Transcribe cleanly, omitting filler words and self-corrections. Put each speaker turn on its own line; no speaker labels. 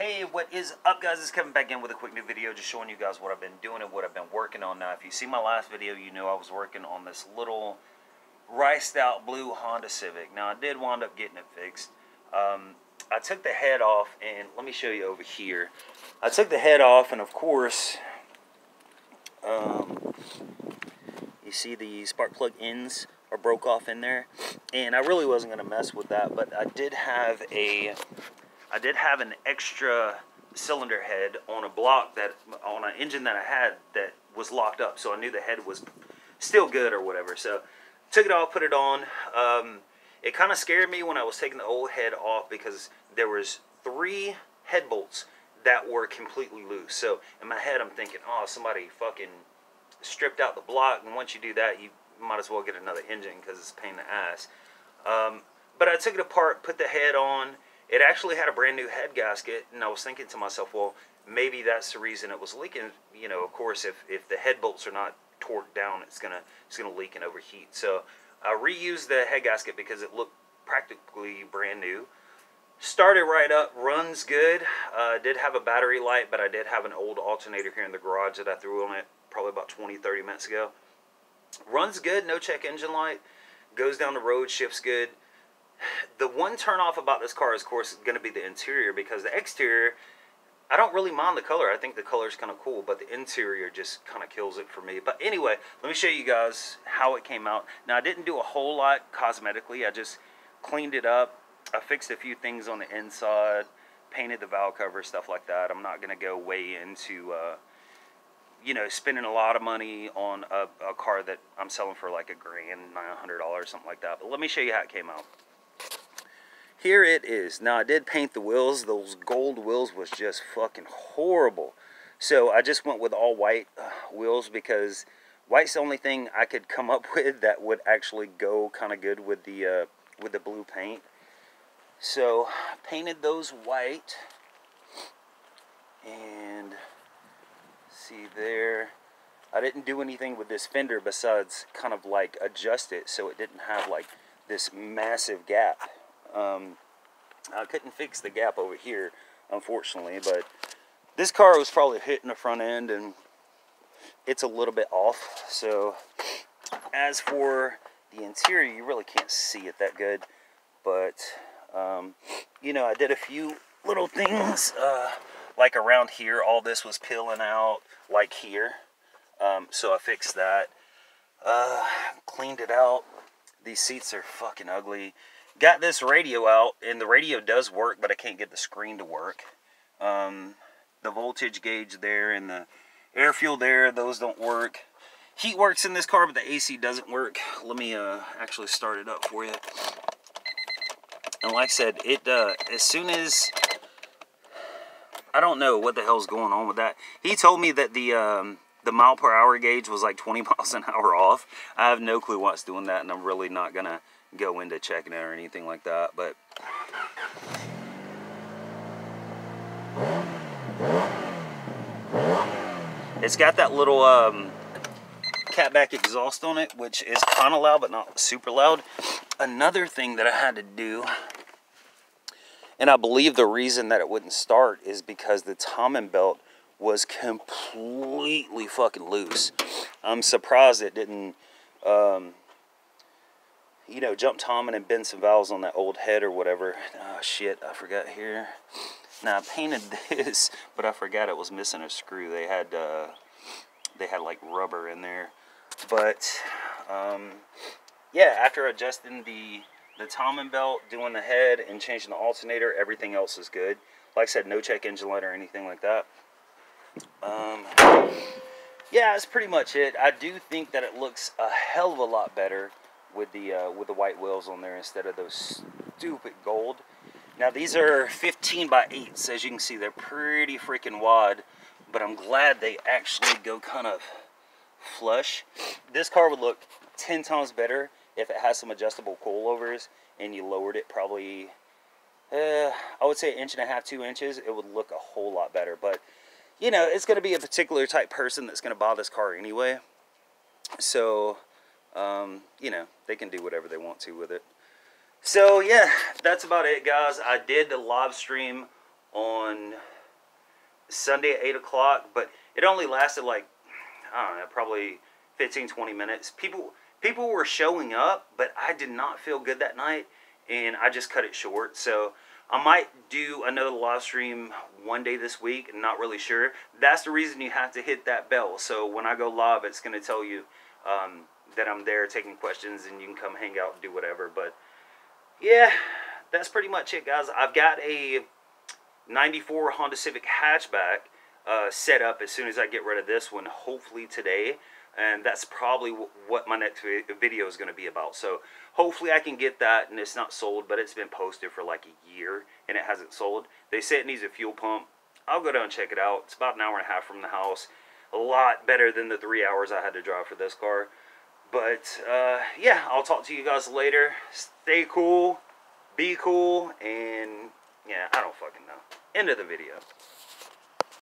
Hey, what is up, guys? It's Kevin back in with a quick new video, just showing you guys what I've been doing and what I've been working on. Now, if you see my last video, you know I was working on this little riced out blue Honda Civic. Now, I did wind up getting it fixed. I took the head off, and let me show you over here. I took the head off, and of course, you see the spark plug ends are broke off in there, and I really wasn't going to mess with that, but I did have an extra cylinder head on a block on an engine that I had that was locked up, so I knew the head was still good or whatever. So took it off, put it on. It kind of scared me when I was taking the old head off because there was 3 head bolts that were completely loose. So in my head I'm thinking, oh, somebody fucking stripped out the block, and once you do that, you might as well get another engine because it's a pain in the ass. But I took it apart, put the head on. It actually had a brand new head gasket, and I was thinking to myself, well, maybe that's the reason it was leaking. You know, of course, if the head bolts are not torqued down, it's gonna leak and overheat. So I reused the head gasket because it looked practically brand new. Started right up, runs good. Did have a battery light, but I did have an old alternator here in the garage that I threw on it probably about 20-30 minutes ago. Runs good, no check engine light. Goes down the road, shifts good. The one turn off about this car is, of course, going to be the interior, because the exterior, I don't really mind the color. I think the color is kind of cool, but the interior just kind of kills it for me. But anyway, let me show you guys how it came out. Now, I didn't do a whole lot cosmetically. I just cleaned it up. I fixed a few things on the inside, painted the valve cover, stuff like that. I'm not going to go way into you know, spending a lot of money on a car that I'm selling for like $1,900, something like that. But let me show you how it came out. Here it is. Now, I did paint the wheels. Those gold wheels was just fucking horrible. So I just went with all white wheels, because white's the only thing I could come up with that would actually go kind of good with the blue paint. So I painted those white, and see there, I didn't do anything with this fender besides kind of like adjust it so it didn't have like this massive gap. I couldn't fix the gap over here, unfortunately, but this car was probably hitting the front end and it's a little bit off. So as for the interior, you really can't see it that good, but you know, I did a few little things, like around here, all this was peeling out, like here. So I fixed that, cleaned it out. These seats are fucking ugly. Got this radio out, and the radio does work, but I can't get the screen to work. The voltage gauge there and the air fuel there, those don't work. Heat works in this car, but the AC doesn't work. Let me actually start it up for you. And like I said, it as soon as, I don't know what the hell's going on with that. He told me that the mile per hour gauge was like 20 miles an hour off. I have no clue what's doing that, and I'm really not gonna go into checking it or anything like that. But it's got that little catback exhaust on it, which is kind of loud but not super loud. Another thing that I had to do, and I believe the reason that it wouldn't start, is because the timing belt was completely fucking loose. I'm surprised it didn't, you know, jump timing and bend some valves on that old head or whatever. Oh shit, I forgot here. Now, I painted this, but I forgot it was missing a screw. They had like rubber in there. But yeah, after adjusting the timing belt, doing the head, and changing the alternator, everything else is good. Like I said, no check engine light or anything like that. Yeah, that's pretty much it. I do think that it looks a hell of a lot better with the white wheels on there instead of those stupid gold. Now, these are 15x8s. As you can see, they're pretty freaking wide, but I'm glad they actually go kind of flush. This car would look 10 times better if it has some adjustable coilovers and you lowered it probably, I would say 1.5 inches, 2 inches. It would look a whole lot better. But, you know, it's going to be a particular type person that's going to buy this car anyway. So, you know, they can do whatever they want to with it. So, yeah, that's about it, guys. I did the live stream on Sunday at 8 o'clock, but it only lasted like, I don't know, probably 15-20 minutes. People were showing up, but I did not feel good that night, and I just cut it short. So I might do another live stream one day this week. I'm not really sure. That's the reason you have to hit that bell. So when I go live, it's going to tell you that I'm there taking questions, and you can come hang out and do whatever. But yeah, that's pretty much it, guys. I've got a 94 Honda Civic hatchback set up as soon as I get rid of this one, hopefully today. And that's probably what my next video is going to be about. So hopefully I can get that, and it's not sold, but it's been posted for like a year and it hasn't sold. They say it needs a fuel pump. I'll go down and check it out. It's about an hour and a half from the house. A lot better than the 3 hours I had to drive for this car. But yeah, I'll talk to you guys later. Stay cool, be cool, and yeah, I don't fucking know. End of the video.